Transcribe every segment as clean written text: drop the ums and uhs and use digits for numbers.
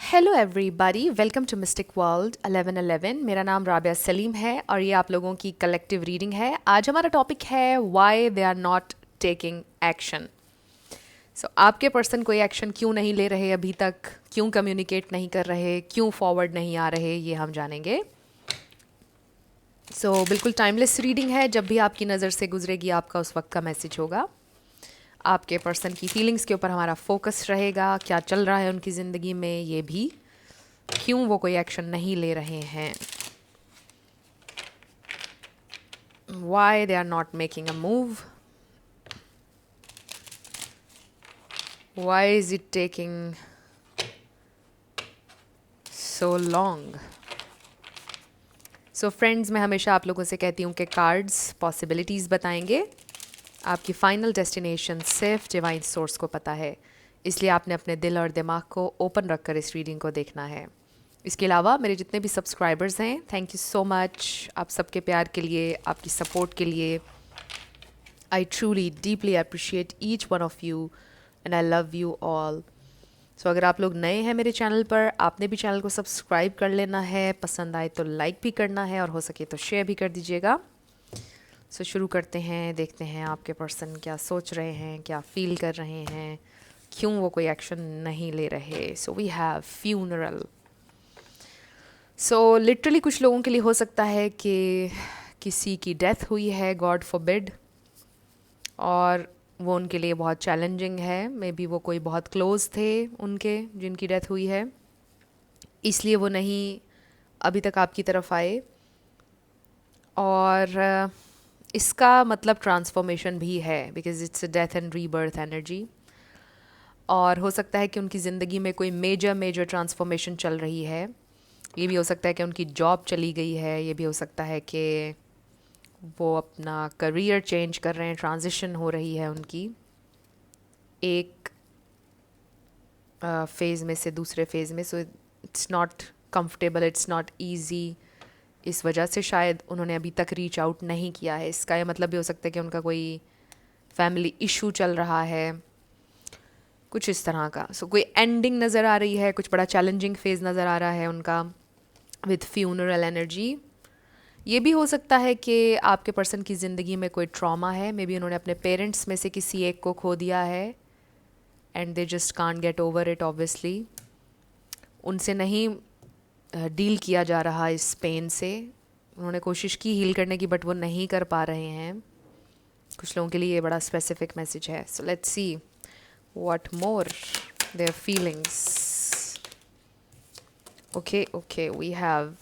Hello everybody, welcome to Mystic World 1111। मेरा नाम राबिया सलीम है और ये आप लोगों की कलेक्टिव रीडिंग है। आज हमारा टॉपिक है why they are not taking action. So आपके पर्सन कोई एक्शन क्यों नहीं ले रहे अभी तक, क्यों कम्युनिकेट नहीं कर रहे, क्यों फॉरवर्ड नहीं आ रहे, ये हम जानेंगे। बिल्कुल टाइमलेस रीडिंग है। जब भी आपकी नज़र से गुजरेगी आपका उस वक्त का मैसेज होगा। आपके पर्सन की फीलिंग्स के ऊपर हमारा फोकस रहेगा, क्या चल रहा है उनकी ज़िंदगी में, ये भी क्यों वो कोई एक्शन नहीं ले रहे हैं, why they are not making a move, why is it taking so long. So friends, मैं हमेशा आप लोगों से कहती हूँ कि कार्ड्स पॉसिबिलिटीज़ बताएंगे, आपकी फाइनल डेस्टिनेशन सिर्फ डिवाइन सोर्स को पता है। इसलिए आपने अपने दिल और दिमाग को ओपन रखकर इस रीडिंग को देखना है। इसके अलावा मेरे जितने भी सब्सक्राइबर्स हैं, थैंक यू सो मच आप सबके प्यार के लिए, आपकी सपोर्ट के लिए। I truly deeply appreciate each one of you and I love you all. So अगर आप लोग नए हैं मेरे चैनल पर, आपने भी चैनल को सब्सक्राइब कर लेना है, पसंद आए तो लाइक भी करना है और हो सके तो शेयर भी कर दीजिएगा। शुरू करते हैं, देखते हैं आपके पर्सन क्या सोच रहे हैं, क्या फील कर रहे हैं, क्यों वो कोई एक्शन नहीं ले रहे। We have funeral. लिटरली कुछ लोगों के लिए हो सकता है कि किसी की डेथ हुई है, गॉड फॉरबिड, और वो उनके लिए बहुत चैलेंजिंग है। मे बी वो कोई बहुत क्लोज थे उनके जिनकी डेथ हुई है, इसलिए वो नहीं अभी तक आपकी तरफ आए। और इसका मतलब ट्रांसफॉर्मेशन भी है, because it's a death and rebirth energy. और हो सकता है कि उनकी ज़िंदगी में कोई मेजर ट्रांसफॉर्मेशन चल रही है। ये भी हो सकता है कि उनकी जॉब चली गई है, ये भी हो सकता है कि वो अपना करियर चेंज कर रहे हैं, ट्रांजिशन हो रही है उनकी एक फेज़ में से दूसरे फेज़ में। It's not comfortable, it's not easy. इस वजह से शायद उन्होंने अभी तक रीच आउट नहीं किया है। इसका ये मतलब भी हो सकता है कि उनका कोई फैमिली इशू चल रहा है, कुछ इस तरह का। कोई एंडिंग नज़र आ रही है, कुछ बड़ा चैलेंजिंग फेज़ नज़र आ रहा है उनका विथ फ्यूनरल एनर्जी। ये भी हो सकता है कि आपके पर्सन की ज़िंदगी में कोई ट्रॉमा है। मे बी उन्होंने अपने पेरेंट्स में से किसी एक को खो दिया है and they just can't get over it. Obviously उनसे नहीं डील किया जा रहा इस पेन से। उन्होंने कोशिश की हील करने की, बट वो नहीं कर पा रहे हैं। कुछ लोगों के लिए ये बड़ा स्पेसिफिक मैसेज है। So let's see what more their feelings. Okay, we have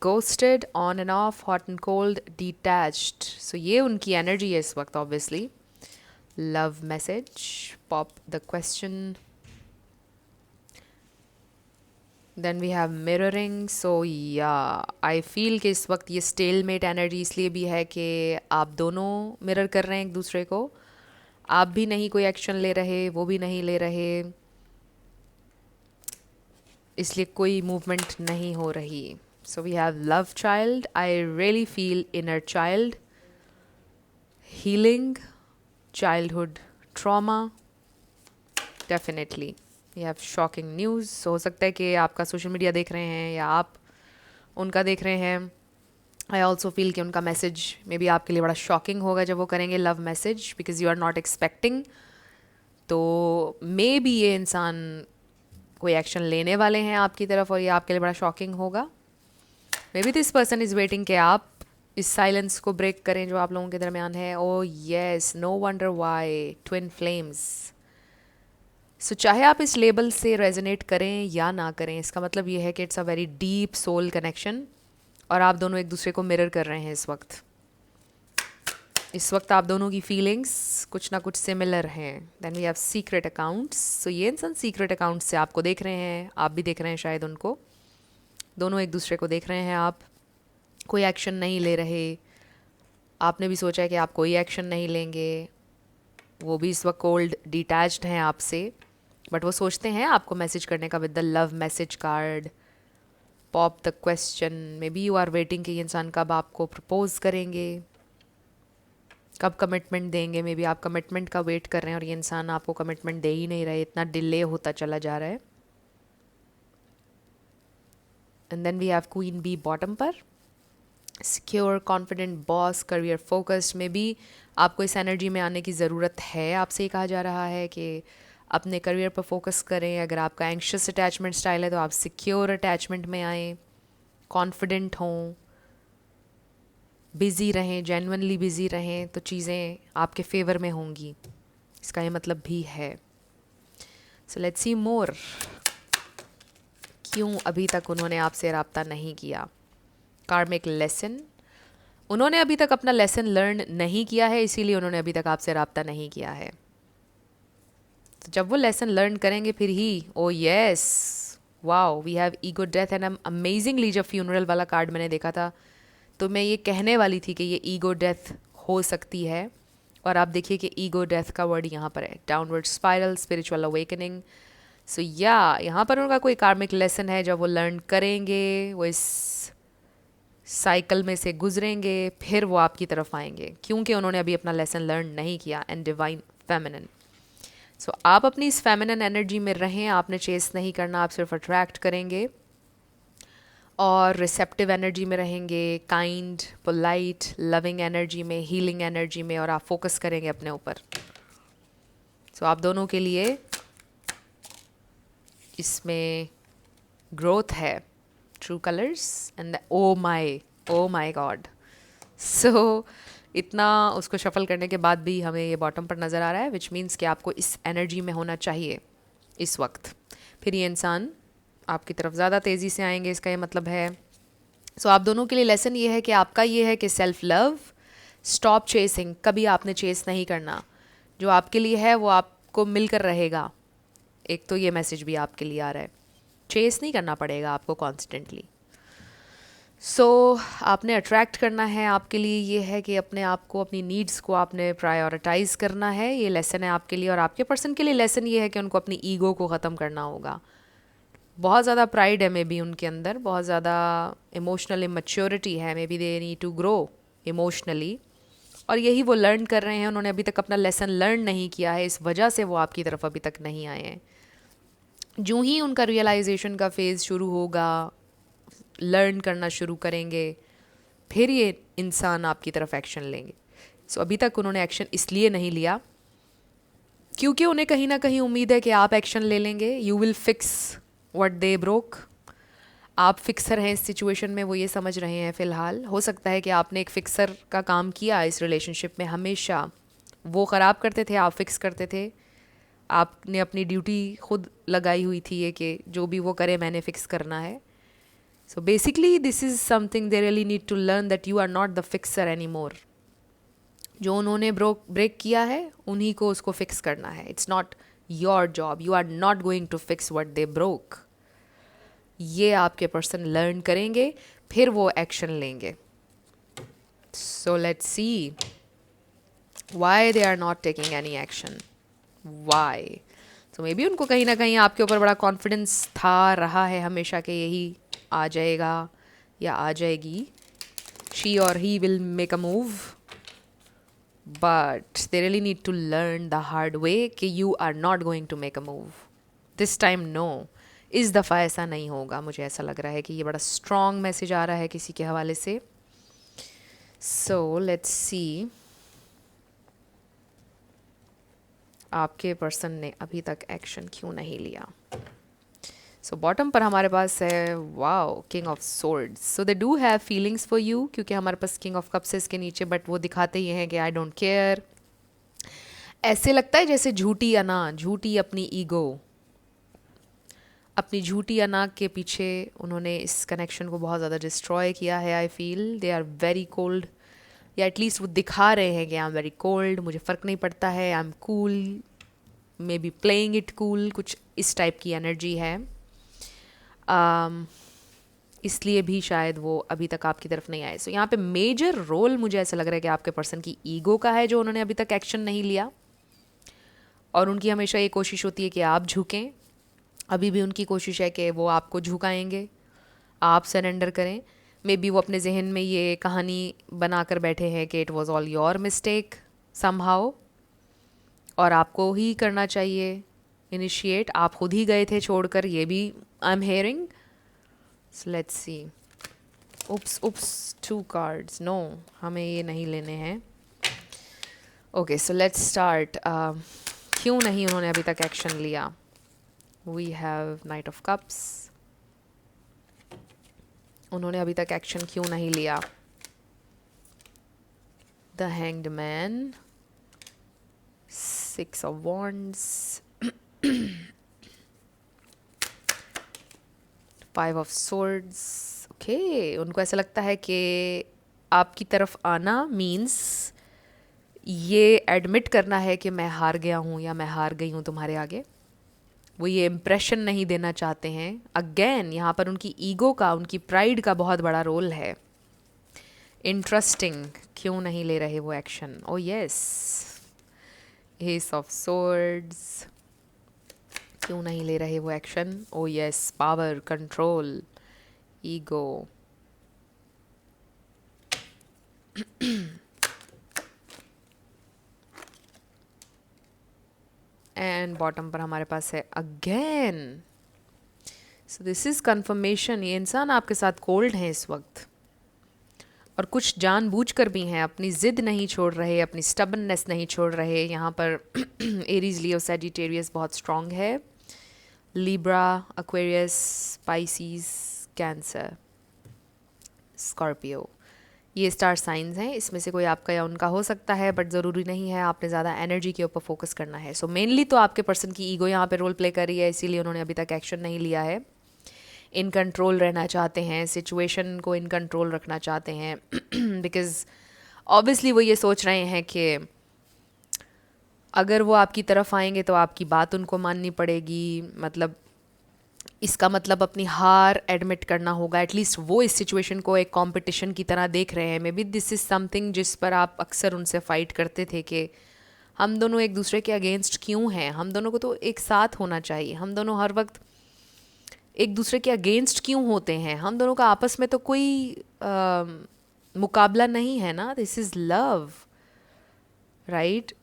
ghosted, on and off, hot and cold, detached. ये उनकी एनर्जी है इस वक्त। Obviously love message, pop the question, then we have mirroring. या I feel कि इस वक्त ये स्टेलमेट एनर्जी इसलिए भी है कि आप दोनों मिरर कर रहे हैं एक दूसरे को। आप भी नहीं कोई एक्शन ले रहे, वो भी नहीं ले रहे, इसलिए कोई मूवमेंट नहीं हो रही। We have love child. I really feel inner child, healing, childhood trauma. Definitely. We have shocking news. हो सकता है कि आपका सोशल मीडिया देख रहे हैं या आप उनका देख रहे हैं। आई ऑल्सो फील कि उनका मैसेज मे बी आपके लिए बड़ा शॉकिंग होगा जब वो करेंगे love message, because you are not expecting. तो मे बी ये इंसान कोई एक्शन लेने वाले हैं आपकी तरफ और ये आपके लिए बड़ा शॉकिंग होगा। May be this person is waiting कि आप इस साइलेंस को ब्रेक करें जो आप लोगों के दरमियान है। Oh yes, no wonder why twin flames. चाहे आप इस लेबल से रेजोनेट करें या ना करें, इसका मतलब ये है कि it's a very deep soul connection और आप दोनों एक दूसरे को मिरर कर रहे हैं इस वक्त। इस वक्त आप दोनों की फीलिंग्स कुछ ना कुछ सिमिलर हैं। Then we have secret accounts. ये इंसान सीक्रेट अकाउंट्स से आपको देख रहे हैं, आप भी देख रहे हैं शायद उनको। दोनों एक दूसरे को देख रहे हैं। आप कोई एक्शन नहीं ले रहे, आपने भी सोचा है कि आप कोई एक्शन नहीं लेंगे। वो भी इस वक्त कोल्ड डिटैच्ड हैं आपसे, बट वो सोचते हैं आपको मैसेज करने का with the love message card. Pop the question. Maybe you are waiting कि ये इंसान कब आपको प्रपोज करेंगे, कब कमिटमेंट देंगे। मे बी आप कमिटमेंट का वेट कर रहे हैं और ये इंसान आपको कमिटमेंट दे ही नहीं रहे, इतना डिले होता चला जा रहा है। And then we have queen bee bottom पर, secure, confident, boss, career focused में भी आपको इस एनर्जी में आने की ज़रूरत है। आपसे ये कहा जा रहा है कि अपने करियर पर फोकस करें। अगर आपका एंग्शियस अटैचमेंट स्टाइल है तो आप सिक्योर अटैचमेंट में आएँ, कॉन्फिडेंट हों, बिज़ी रहें, जेन्युइनली बिज़ी रहें, तो चीज़ें आपके फेवर में होंगी, इसका ये मतलब भी है। सो लेट्स सी मोर, क्यों अभी तक उन्होंने आपसे रब्ता नहीं किया। कार्मिक लेसन, उन्होंने अभी तक अपना लेसन लर्न नहीं किया है, इसीलिए उन्होंने अभी तक आपसे रब्ता नहीं किया है। तो जब वो लेसन लर्न करेंगे फिर ही, oh yes, wow, we have ego death and amazingly जब फ्यूनरल वाला कार्ड मैंने देखा था तो मैं ये कहने वाली थी कि ये ईगो डेथ हो सकती है। और आप देखिए कि ईगो डेथ का वर्ड यहाँ पर है, डाउनवर्ड स्पाइरल, स्पिरिचुअल अवेकनिंग। सो या यहाँ पर उनका कोई कार्मिक लेसन है जब वो लर्न करेंगे, वो इस साइकिल में से गुजरेंगे, फिर वो आपकी तरफ आएंगे, क्योंकि उन्होंने अभी अपना लेसन लर्न नहीं किया। एंड डिवाइन फेमिनिन, सो आप अपनी इस फेमिनिन एनर्जी में रहें, आपने चेस नहीं करना, आप सिर्फ अट्रैक्ट करेंगे और रिसेप्टिव एनर्जी में रहेंगे, काइंड, पोलाइट, लविंग एनर्जी में, हीलिंग एनर्जी में, और आप फोकस करेंगे अपने ऊपर। सो आप दोनों के लिए इसमें ग्रोथ है। True colours and oh my god. So इतना उसको शफल करने के बाद भी हमें ये बॉटम पर नज़र आ रहा है, विच मीन्स कि आपको इस एनर्जी में होना चाहिए इस वक्त, फिर ये इंसान आपकी तरफ ज़्यादा तेज़ी से आएंगे, इसका ये मतलब है। सो आप दोनों के लिए लेसन ये है कि आपका ये है कि सेल्फ लव, स्टॉप चेसिंग, कभी आपने चेस नहीं करना, जो आपके लिए है वो आपको मिलकर रहेगा। एक तो ये मैसेज भी आपके लिए आ रहा है, चेस नहीं करना पड़ेगा आपको कॉन्स्टेंटली। सो आपने अट्रैक्ट करना है, आपके लिए ये है कि अपने आप को, अपनी नीड्स को आपने प्रायोरिटाइज़ करना है, ये लेसन है आपके लिए। और आपके पर्सन के लिए लेसन ये है कि उनको अपनी ईगो को ख़त्म करना होगा। बहुत ज़्यादा प्राइड है मे बी उनके अंदर, बहुत ज़्यादा इमोशनल इमैच्योरिटी है, maybe they need to grow emotionally, और यही वो लर्न कर रहे हैं। उन्होंने अभी तक अपना लेसन लर्न नहीं किया है, इस वजह से वो आपकी तरफ अभी तक नहीं आए हैं। जो ही उनका रियलाइजेशन का फेज़ शुरू होगा, लर्न करना शुरू करेंगे, फिर ये इंसान आपकी तरफ एक्शन लेंगे। सो अभी तक उन्होंने एक्शन इसलिए नहीं लिया क्योंकि उन्हें कहीं ना कहीं उम्मीद है कि आप एक्शन ले लेंगे। You will fix what they broke, आप फिक्सर हैं इस सिचुएशन में, वो ये समझ रहे हैं फ़िलहाल। हो सकता है कि आपने एक फिक्सर का काम किया इस रिलेशनशिप में, हमेशा वो ख़राब करते थे, आप फिक्स करते थे। आपने अपनी ड्यूटी खुद लगाई हुई थी ये कि जो भी वो करे मैंने फिक्स करना है। So basically this is something they really need to learn, that you are not the fixer anymore. जो उन्होंने ब्रेक किया है उन्हीं को उसको फिक्स करना है। It's not your job, you are not going to fix what they broke. ये आपके पर्सन लर्न करेंगे, फिर वो एक्शन लेंगे। So let's see why they are not taking any action, why. तो मे बी उनको कहीं ना कहीं आपके ऊपर बड़ा कॉन्फिडेंस था, रहा है हमेशा कि यही आ जाएगा या आ जाएगी, शी और he will make a move, but they really need to learn the hard way कि you are not going to make a move this time. No, इस दफ़ा ऐसा नहीं होगा। मुझे ऐसा लग रहा है कि ये बड़ा स्ट्रॉन्ग मैसेज आ रहा है किसी के हवाले से। सो लेट्स सी आपके पर्सन ने अभी तक एक्शन क्यों नहीं लिया। सो बॉटम पर हमारे पास है, wow, king of swords. So they do have feelings for you, क्योंकि हमारे पास किंग ऑफ कप्स है इसके नीचे, बट वो दिखाते ही हैं कि आई डोंट केयर। ऐसे लगता है जैसे झूठी अना, झूठी अपनी ईगो, अपनी झूठी अना के पीछे उन्होंने इस कनेक्शन को बहुत ज़्यादा डिस्ट्रॉय किया है। I feel they are very cold, या एटलीस्ट वो दिखा रहे हैं कि आई एम वेरी कोल्ड, मुझे फ़र्क नहीं पड़ता है, I am cool, may be playing it cool, कुछ इस टाइप की एनर्जी है। इसलिए भी शायद वो अभी तक आपकी तरफ नहीं आए। सो यहाँ पे मेजर रोल मुझे ऐसा लग रहा है कि आपके पर्सन की ईगो का है, जो उन्होंने अभी तक एक्शन नहीं लिया, और उनकी हमेशा ये कोशिश होती है कि आप झुकें। अभी भी उनकी कोशिश है कि वो आपको झुकाएंगे, आप सरेंडर करें। मे बी वो अपने जहन में ये कहानी बना कर बैठे हैं कि it was all your mistake somehow, और आपको ही करना चाहिए इनिशिएट, आप खुद ही गए थे छोड़कर, ये भी I am hearing. So let's see. Oops 2 cards. No, हमें ये नहीं लेने हैं. Okay, so let's start. क्यों नहीं उन्होंने अभी तक एक्शन लिया? We have knight of cups. उन्होंने अभी तक एक्शन क्यों नहीं लिया? The hanged man. 6 of wands. 5 of swords. Okay, उनको ऐसा लगता है कि आपकी तरफ आना मीन्स ये एडमिट करना है कि मैं हार गया हूँ या मैं हार गई हूँ तुम्हारे आगे. वो ये इम्प्रेशन नहीं देना चाहते हैं. अगेन यहाँ पर उनकी ईगो का, उनकी प्राइड का बहुत बड़ा रोल है. इंटरेस्टिंग. क्यों नहीं ले रहे वो action? O yes, S of swords. क्यों नहीं ले रहे वो action? O yes, power, control, ego. And bottom पर हमारे पास है again. So this is confirmation. ये इंसान आपके साथ कोल्ड हैं इस वक्त, और कुछ जानबूझकर भी हैं. अपनी ज़िद नहीं छोड़ रहे, अपनी स्टबननेस नहीं छोड़ रहे. यहाँ पर एरीज, लियो, सैजिटेरियस बहुत स्ट्रॉन्ग है. Libra, Aquarius, species, cancer, Scorpio, ये स्टार साइंस हैं. इसमें से कोई आपका या उनका हो सकता है, बट ज़रूरी नहीं है. आपने ज़्यादा एनर्जी के ऊपर फोकस करना है. सो मेनली तो आपके पर्सन की ईगो यहाँ पे रोल प्ले कर रही है, इसीलिए उन्होंने अभी तक एक्शन नहीं लिया है. इन कंट्रोल रहना चाहते हैं, सिचुएशन को इन कंट्रोल रखना चाहते हैं. बिकॉज ऑब्वियसली वो ये सोच रहे हैं कि अगर वो आपकी तरफ आएंगे तो आपकी बात उनको माननी पड़ेगी. मतलब इसका मतलब अपनी हार एडमिट करना होगा. एटलीस्ट वो इस सिचुएशन को एक कंपटीशन की तरह देख रहे हैं. May be this is something जिस पर आप अक्सर उनसे फाइट करते थे कि हम दोनों एक दूसरे के अगेंस्ट क्यों हैं, हम दोनों को तो एक साथ होना चाहिए. हम दोनों हर वक्त एक दूसरे के अगेंस्ट क्यों होते हैं? हम दोनों का आपस में तो कोई मुकाबला नहीं है ना. This is love, right?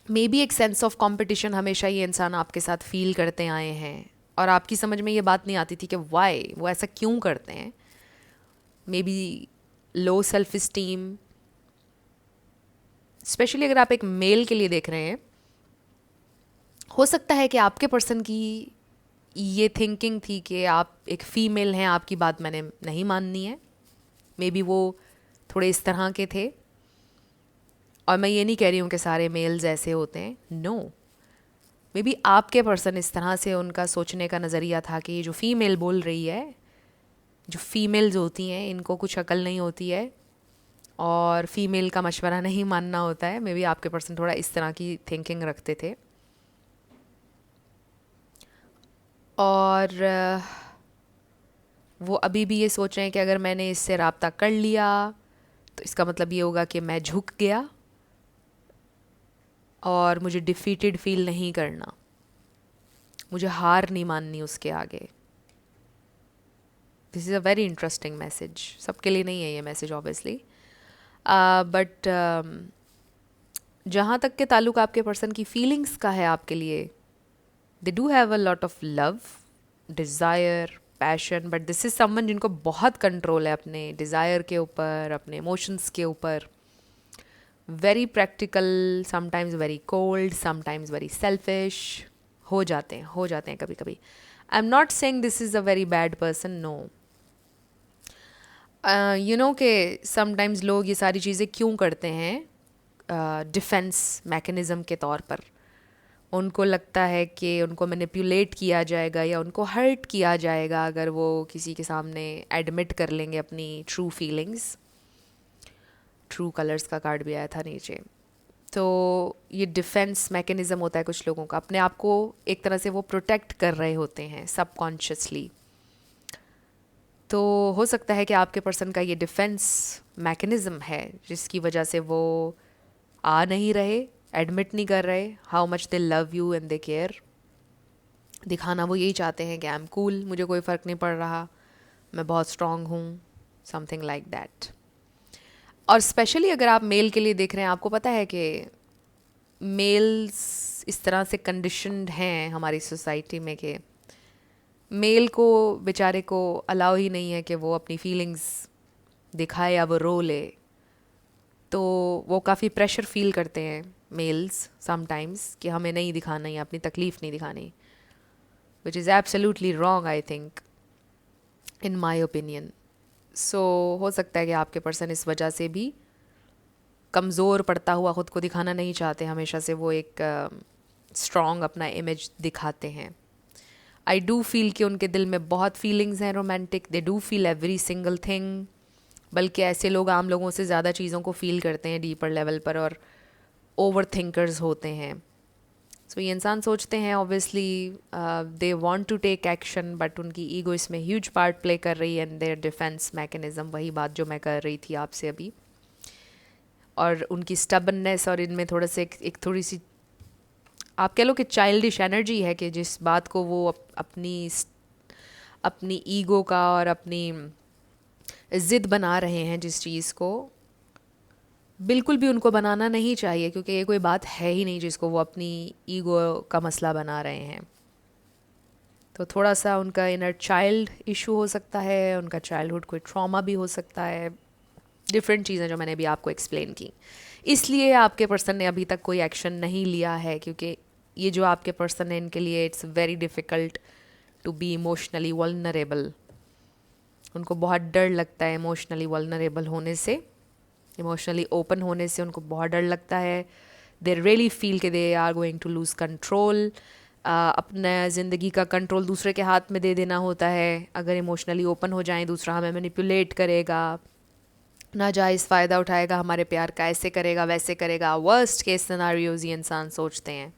May be एक सेंस ऑफ कंपटीशन हमेशा ये इंसान आपके साथ फील करते आए हैं, और आपकी समझ में ये बात नहीं आती थी कि वाई वो ऐसा क्यों करते हैं. May be low self esteem, specially अगर आप एक मेल के लिए देख रहे हैं. हो सकता है कि आपके पर्सन की ये थिंकिंग थी कि आप एक फ़ीमेल हैं, आपकी बात मैंने नहीं माननी है. मे बी वो थोड़े इस तरह के थे. और मैं ये नहीं कह रही हूँ कि सारे मेल्स ऐसे होते हैं, नो. मे बी आपके पर्सन इस तरह से, उनका सोचने का नज़रिया था कि ये जो फ़ीमेल बोल रही है, जो फीमेल्स होती हैं इनको कुछ अकल नहीं होती है और फीमेल का मशवरा नहीं मानना होता है. मे बी आपके पर्सन थोड़ा इस तरह की थिंकिंग रखते थे. और वो अभी भी ये सोच रहे हैं कि अगर मैंने इससे राब्ता कर लिया तो इसका मतलब ये होगा कि मैं झुक गया और मुझे डिफीटेड फील नहीं करना, मुझे हार नहीं माननी उसके आगे. This is a very interesting message. सबके लिए नहीं है ये मैसेज ऑब्वियसली, बट जहाँ तक के ताल्लुक आपके पर्सन की फीलिंग्स का है आपके लिए, they do have a lot of love, desire, passion, but this is someone जिनको बहुत कंट्रोल है अपने डिज़ायर के ऊपर, अपने इमोशंस के ऊपर. Very practical, sometimes very cold, sometimes very selfish हो जाते हैं कभी कभी. I am not saying this is a very bad person, no. You know कि समटाइम्स लोग ये सारी चीज़ें क्यों करते हैं? डिफेंस मैकेनिज़्म के तौर पर. उनको लगता है कि उनको मैनिपुलेट किया जाएगा या उनको हर्ट किया जाएगा अगर वो किसी के सामने एडमिट कर लेंगे अपनी ट्रू फीलिंग्स. ट्रू कलर्स का कार्ड भी आया था नीचे. तो ये डिफेंस मैकेनिज़्म होता है कुछ लोगों का. अपने आप को एक तरह से वो प्रोटेक्ट कर रहे होते हैं सबकॉन्शियसली. तो हो सकता है कि आपके पर्सन का ये डिफेंस मैकेनिज़्म है जिसकी वजह से वो आ नहीं रहे, एडमिट नहीं कर रहे how much they love you and they care. दिखाना वो यही चाहते हैं कि आई एम कूल, मुझे कोई फ़र्क नहीं पड़ रहा, मैं बहुत स्ट्रॉन्ग हूँ, समथिंग लाइक दैट. और स्पेशली अगर आप मेल के लिए देख रहे हैं, आपको पता है कि मेल्स इस तरह से कंडीशनड हैं हमारी सोसाइटी में कि मेल को बेचारे को अलाउ ही नहीं है कि वो अपनी फीलिंग्स दिखाए या वो रो ले, तो वो काफ़ी प्रेशर फील करते हैं मेल्स समटाइम्स कि हमें नहीं दिखाना है, अपनी तकलीफ़ नहीं दिखानी, which is absolutely wrong I think, in my opinion. So हो सकता है कि आपके पर्सन इस वजह से भी कमज़ोर पड़ता हुआ ख़ुद को दिखाना नहीं चाहते, हमेशा से वो एक स्ट्रॉन्ग अपना इमेज दिखाते हैं। आई डू फील कि उनके दिल में बहुत फीलिंग्स हैं romantic, they do feel every single thing, बल्कि ऐसे लोग आम लोगों से ज़्यादा चीज़ों को फील करते हैं डीपर लेवल पर और ओवर थिंकर्स होते हैं। सो ये इंसान सोचते हैं obviously they want to take action, but उनकी ईगो इसमें ह्यूज पार्ट प्ले कर रही है एंड देयर डिफेंस मैकेनिज़्म, वही बात जो मैं कर रही थी आपसे अभी। और उनकी स्टबननेस और इनमें थोड़ा सा एक थोड़ी सी आप कह लो कि चाइल्डिश एनर्जी है कि जिस बात को वो अपनी ईगो का और अपनी ज़िद बना रहे हैं, जिस चीज़ को बिल्कुल भी उनको बनाना नहीं चाहिए, क्योंकि ये कोई बात है ही नहीं जिसको वो अपनी ईगो का मसला बना रहे हैं। तो थोड़ा सा उनका इनर चाइल्ड इशू हो सकता है, उनका चाइल्डहुड कोई ट्रॉमा भी हो सकता है, डिफरेंट चीज़ें जो मैंने अभी आपको एक्सप्लेन की। इसलिए आपके पर्सन ने अभी तक कोई एक्शन नहीं लिया है, क्योंकि ये जो आपके पर्सन है इनके लिए it's very difficult to be emotionally vulnerable. उनको बहुत डर लगता है इमोशनली वल्नरेबल होने से, इमोशनली ओपन होने से उनको बहुत डर लगता है। दे रियली फील कि they are going to lose control, अपना ज़िंदगी का कंट्रोल दूसरे के हाथ में दे देना होता है। अगर इमोशनली ओपन हो जाएं, दूसरा हमें मैनिपुलेट करेगा, नाजायज़ फ़ायदा उठाएगा हमारे प्यार का, ऐसे करेगा वैसे करेगा, वर्स्ट केस सिनारियोज़ ये इंसान सोचते हैं।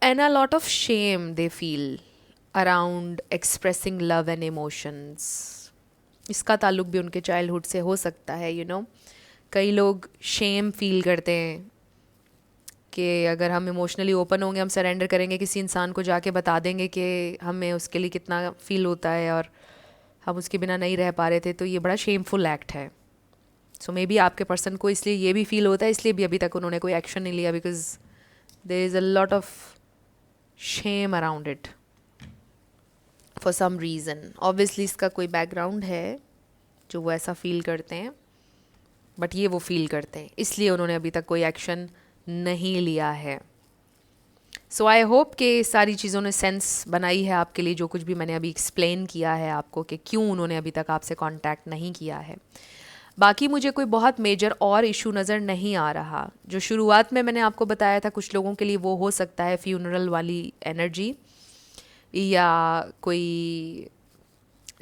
And a lot of Shem they feel around expressing love and emotions. इसका ताल्लुक भी उनके चाइल्डहुड से हो सकता है, यू नो। कई लोग शेम फील करते हैं कि अगर हम इमोशनली ओपन होंगे, हम सरेंडर करेंगे किसी इंसान को, जाके बता देंगे कि हमें उसके लिए कितना फ़ील होता है और हम उसके बिना नहीं रह पा रहे थे, तो ये बड़ा शेमफुल एक्ट है। सो मे बी आपके पर्सन को इसलिए ये भी फील होता है, इसलिए भी अभी तक उन्होंने कोई एक्शन नहीं लिया, because there is a lot of shame around it for some reason. Obviously इसका कोई बैकग्राउंड है जो वो ऐसा फील करते हैं, बट ये वो फील करते हैं, इसलिए उन्होंने अभी तक कोई एक्शन नहीं लिया है। सो आई होप कि सारी चीज़ों ने सेंस बनाई है आपके लिए, जो कुछ भी मैंने अभी एक्सप्लेन किया है आपको कि क्यों उन्होंने अभी तक आपसे कांटेक्ट नहीं किया है। बाकी मुझे कोई बहुत मेजर और इशू नज़र नहीं आ रहा। जो शुरुआत में मैंने आपको बताया था, कुछ लोगों के लिए वो हो सकता है फ्यूनरल वाली एनर्जी, या कोई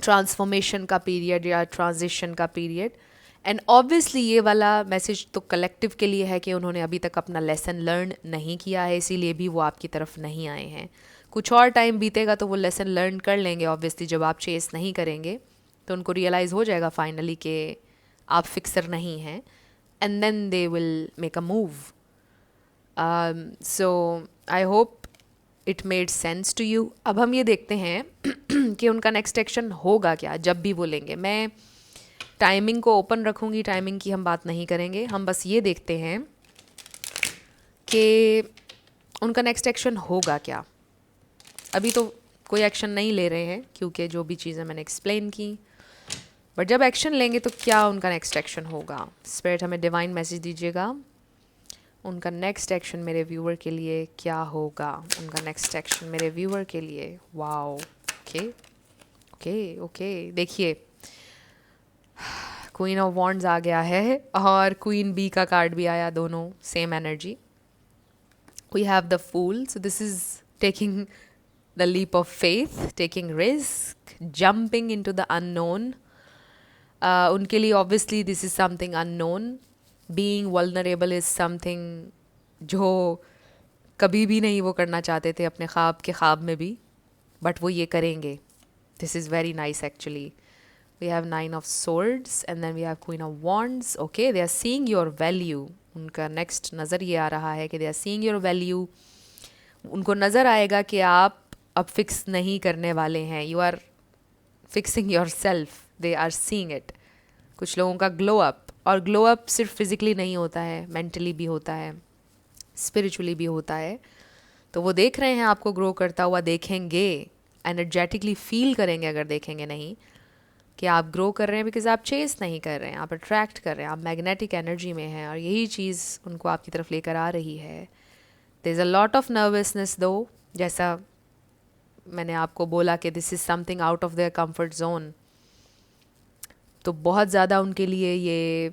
ट्रांसफॉर्मेशन का पीरियड या ट्रांजिशन का पीरियड। एंड ऑब्वियसली ये वाला मैसेज तो कलेक्टिव के लिए है कि उन्होंने अभी तक अपना लेसन लर्न नहीं किया है, इसीलिए भी वो आपकी तरफ नहीं आए हैं। कुछ और टाइम बीतेगा तो वो लेसन लर्न कर लेंगे ऑब्वियसली। जब आप चेस नहीं करेंगे तो उनको रियलाइज़ हो जाएगा फाइनली कि आप फिक्सर नहीं हैं, and then they will make a move. So I hope it made sense to you. अब हम ये देखते हैं कि उनका नेक्स्ट एक्शन होगा क्या जब भी बोलेंगे। मैं टाइमिंग को ओपन रखूँगी, टाइमिंग की हम बात नहीं करेंगे, हम बस ये देखते हैं कि उनका नेक्स्ट एक्शन होगा क्या। अभी तो कोई एक्शन नहीं ले रहे हैं क्योंकि जो भी चीज़ें मैंने एक्सप्लेन की, बट जब एक्शन लेंगे तो क्या उनका नेक्स्ट एक्शन होगा। स्पिरिट हमें डिवाइन मैसेज दीजिएगा, उनका नेक्स्ट एक्शन मेरे व्यूअर के लिए क्या होगा। उनका नेक्स्ट एक्शन मेरे व्यूअर के लिए, वाओ, ओके ओके ओके। देखिए क्वीन ऑफ वॉन्ड्स आ गया है और क्वीन बी का कार्ड भी आया, दोनों same energy. We have the fool, so this is taking the leap of faith, taking risk, jumping into the unknown. उनके लिए obviously this is something unknown. Being vulnerable is something जो कभी भी नहीं वो करना चाहते थे अपने ख्वाब के ख्वाब में भी, बट वो ये करेंगे। This is very nice actually. We have 9 of swords and then we have Queen of wands. Okay, they are seeing your value. उनका नेक्स्ट नज़र ये आ रहा है कि they are seeing your value. उनको नज़र आएगा कि आप अब फिक्स नहीं करने वाले हैं, you are fixing yourself. They are seeing it. कुछ लोगों का ग्लो अप, और ग्लो अप सिर्फ फिजिकली नहीं होता है, मेंटली भी होता है, स्पिरिचुअली भी होता है। तो वो देख रहे हैं आपको ग्रो करता हुआ, देखेंगे एनर्जेटिकली फील करेंगे अगर देखेंगे नहीं कि आप ग्रो कर रहे हैं, बिकॉज आप चेस नहीं कर रहे हैं, आप अट्रैक्ट कर रहे हैं, आप मैग्नेटिक एनर्जी में हैं और यही चीज़ उनको आपकी तरफ लेकर आ रही है. There is a lot of nervousness though, जैसा मैंने आपको बोला कि this is something out of their comfort zone. तो बहुत ज़्यादा उनके लिए ये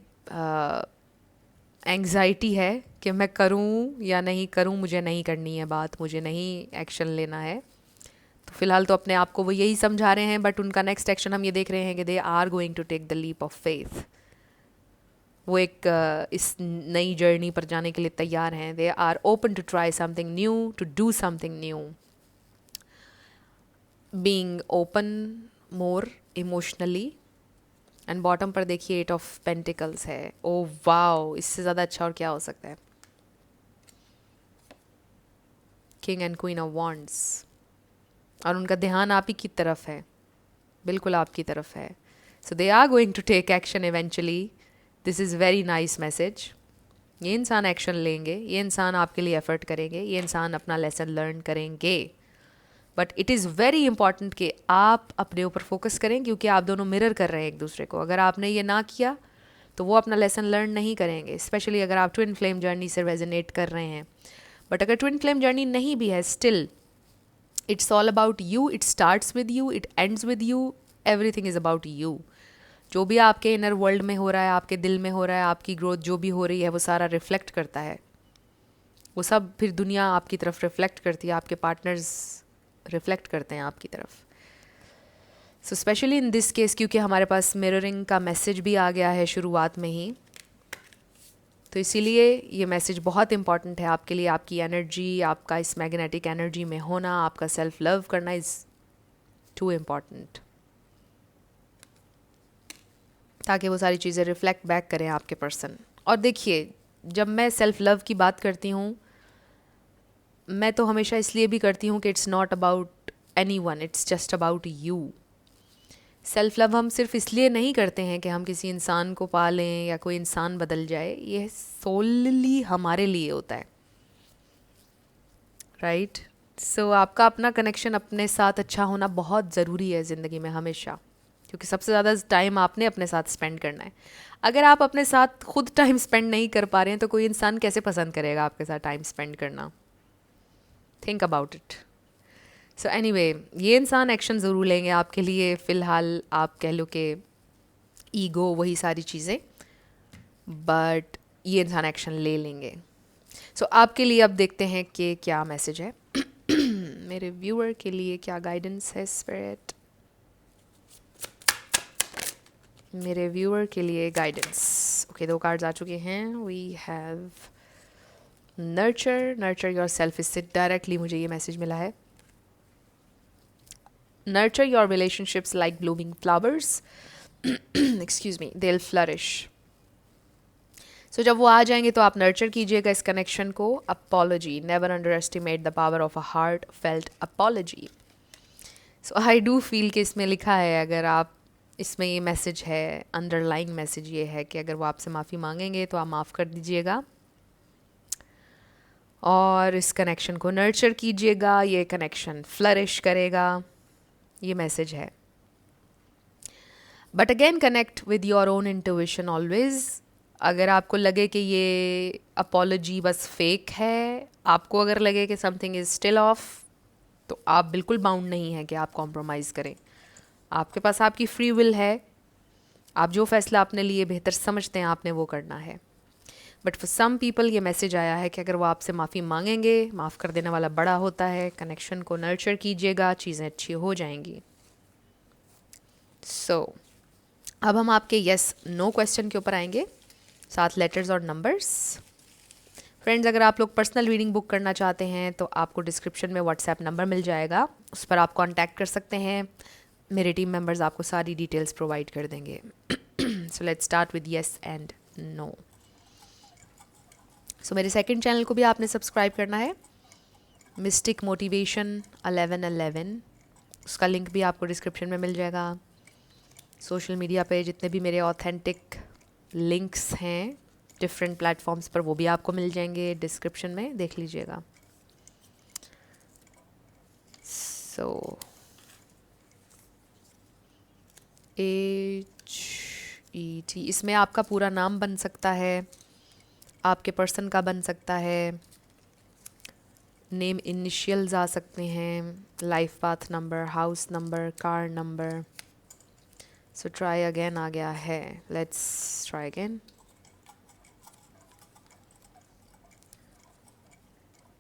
एंग्जाइटी है कि मैं करूं या नहीं करूं, मुझे नहीं करनी है बात, मुझे नहीं एक्शन लेना है. तो फिलहाल तो अपने आप को वो यही समझा रहे हैं, बट उनका नेक्स्ट एक्शन हम ये देख रहे हैं कि they are going to take the leap of faith. वो एक इस नई जर्नी पर जाने के लिए तैयार हैं. They are open to try something new, to do something new, being open more emotionally. And bottom पर देखिए 8 ऑफ पेंटिकल्स है. ओ वाओ, इससे ज़्यादा अच्छा और क्या हो सकता है. King and queen of wands, और उनका ध्यान आप ही की तरफ है, बिल्कुल आपकी तरफ है. So they are going to take action eventually. This is very nice message. ये इंसान एक्शन लेंगे, ये इंसान आपके लिए एफर्ट करेंगे, ये इंसान अपना लेसन लर्न करेंगे. But it is very important कि आप अपने ऊपर फोकस करें, क्योंकि आप दोनों मिरर कर रहे हैं एक दूसरे को. अगर आपने ये ना किया तो वो अपना लेसन लर्न नहीं करेंगे, स्पेशली अगर आप ट्विन फ्लेम जर्नी से रेजोनेट कर रहे हैं. बट अगर ट्विन फ्लेम जर्नी नहीं भी है, still it's all about you. It starts with you, it ends with you, everything is about you. जो भी आपके इनर वर्ल्ड में हो रहा है, आपके दिल में हो रहा है, आपकी ग्रोथ जो भी हो रही है, वो सारा रिफ्लेक्ट करता है. वो सब फिर दुनिया आपकी तरफ रिफ्लेक्ट करती है, आपके पार्टनर्स रिफ्लेक्ट करते हैं आपकी तरफ. So specially in this case, क्योंकि हमारे पास मिररिंग का मैसेज भी आ गया है शुरुआत में ही, तो इसीलिए ये मैसेज बहुत इंपॉर्टेंट है आपके लिए. आपकी एनर्जी, आपका इस मैग्नेटिक एनर्जी में होना, आपका सेल्फ लव करना इज़ टू इम्पॉर्टेंट, ताकि वो सारी चीज़ें रिफ्लेक्ट बैक करें आपके पर्सन. और देखिए, जब मैं सेल्फ लव की बात करती हूँ, मैं तो हमेशा इसलिए भी करती हूँ कि it's not about any one, it's just about you. Self love हम सिर्फ इसलिए नहीं करते हैं कि हम किसी इंसान को पालें या कोई इंसान बदल जाए. ये सोलली हमारे लिए होता है, राइट. सो आपका अपना कनेक्शन अपने साथ अच्छा होना बहुत ज़रूरी है ज़िंदगी में हमेशा, क्योंकि सबसे ज़्यादा टाइम आपने अपने साथ स्पेंड करना है. अगर आप अपने साथ खुद टाइम स्पेंड नहीं कर पा रहे हैं, तो कोई इंसान कैसे पसंद करेगा आपके साथ टाइम स्पेंड करना. Think about it. So anyway, ये इंसान एक्शन ज़रूर लेंगे आपके लिए. फ़िलहाल आप कह लो कि ईगो, वही सारी चीज़ें, बट ये इंसान एक्शन ले लेंगे. सो आपके लिए अब देखते हैं कि क्या मैसेज है मेरे व्यूअर के लिए, क्या गाइडेंस है स्पिरिट. मेरे व्यूअर के लिए गाइडेंस. ओके, 2 कार्ड्स आ चुके हैं. We have nurture yourself. इससे डायरेक्टली मुझे ये मैसेज मिला है. Nurture your relationships like blooming flowers. Excuse me, they'll flourish. So जब वो आ जाएंगे तो आप नर्चर कीजिएगा इस कनेक्शन को. Apology, never underestimate the power of a heartfelt apology. So I do feel कि इसमें लिखा है, अगर आप इसमें ये मैसेज है, अंडरलाइंग मैसेज ये है कि अगर वो आपसे माफ़ी मांगेंगे तो आप माफ़ कर दीजिएगा और इस कनेक्शन को नर्चर कीजिएगा. ये कनेक्शन फ्लरिश करेगा, ये मैसेज है. But again, connect with your own intuition always. अगर आपको लगे कि ये अपॉलॉजी बस फेक है, आपको अगर लगे कि समथिंग इज़ स्टिल ऑफ, तो आप बिल्कुल बाउंड नहीं हैं कि आप कॉम्प्रोमाइज़ करें. आपके पास आपकी फ्री विल है. आप जो फैसला आपने लिए बेहतर समझते हैं, आपने वो करना है. बट फॉर सम पीपल ये मैसेज आया है कि अगर वो आपसे माफ़ी मांगेंगे, माफ़ कर देने वाला बड़ा होता है. कनेक्शन को नर्चर कीजिएगा, चीज़ें अच्छी हो जाएंगी. सो अब हम आपके येस नो क्वेश्चन के ऊपर आएंगे, 7 लेटर्स और नंबर्स. फ्रेंड्स, अगर आप लोग पर्सनल रीडिंग बुक करना चाहते हैं तो आपको डिस्क्रिप्शन में व्हाट्सएप नंबर मिल जाएगा, उस पर आप कांटेक्ट कर सकते हैं. मेरे टीम मेंबर्स आपको सारी डिटेल्स प्रोवाइड कर देंगे. So let's start with yes and no. So मेरे सेकंड चैनल को भी आपने सब्सक्राइब करना है, मिस्टिक मोटिवेशन 1111. उसका लिंक भी आपको डिस्क्रिप्शन में मिल जाएगा. सोशल मीडिया पे जितने भी मेरे ऑथेंटिक लिंक्स हैं डिफरेंट प्लेटफॉर्म्स पर, वो भी आपको मिल जाएंगे डिस्क्रिप्शन में, देख लीजिएगा. सो HET, इसमें आपका पूरा नाम बन सकता है, आपके पर्सन का बन सकता है, नेम इनिशियल्स आ सकते हैं, life path number, house number, car number. So try again आ गया है, let's try again.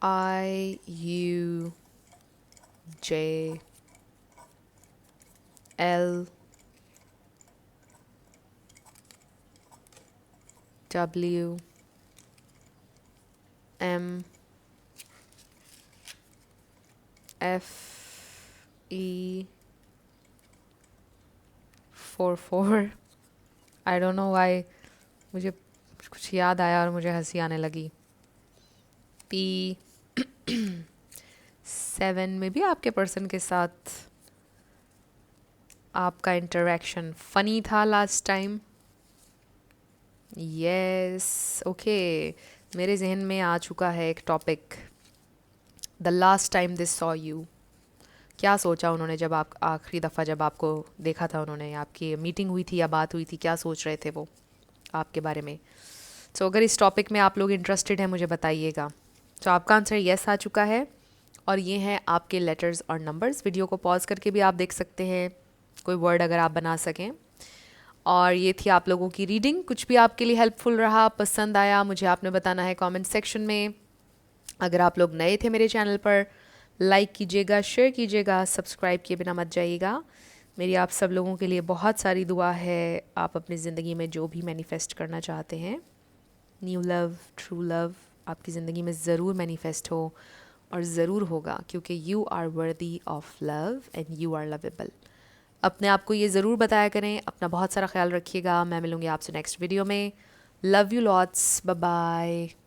IUJLMFE44। I don't know why, मुझे कुछ याद आया और मुझे हंसी आने लगी। P7 में भी आपके पर्सन के साथ आपका इंटरेक्शन फ़नी था लास्ट टाइम। यस, ओके, मेरे जहन में आ चुका है एक topic, the last time this saw you. क्या सोचा उन्होंने जब आप आखिरी दफ़ा जब आपको देखा था उन्होंने, आपकी मीटिंग हुई थी या बात हुई थी, क्या सोच रहे थे वो आपके बारे में। सो अगर इस टॉपिक में आप लोग इंटरेस्टेड हैं मुझे बताइएगा। तो आपका आंसर येस आ चुका है और ये हैं आपके लेटर्स और नंबर्स। वीडियो को पॉज करके भी आप देख सकते हैं कोई वर्ड अगर आप बना सकें। और ये थी आप लोगों की रीडिंग। कुछ भी आपके लिए हेल्पफुल रहा, पसंद आया, मुझे आपने बताना है कमेंट सेक्शन में। अगर आप लोग नए थे मेरे चैनल पर, लाइक कीजिएगा, शेयर कीजिएगा, सब्सक्राइब किए बिना मत जाइएगा। मेरी आप सब लोगों के लिए बहुत सारी दुआ है। आप अपनी ज़िंदगी में जो भी मैनिफेस्ट करना चाहते हैं, न्यू लव, ट्रू लव, आपकी ज़िंदगी में ज़रूर मैनिफेस्ट हो और ज़रूर होगा, क्योंकि you are worthy of love and you are lovable. अपने आप को ये ज़रूर बताया करें। अपना बहुत सारा ख्याल रखिएगा। मैं मिलूँगी आपसे नेक्स्ट वीडियो में। Love you lots, bye bye.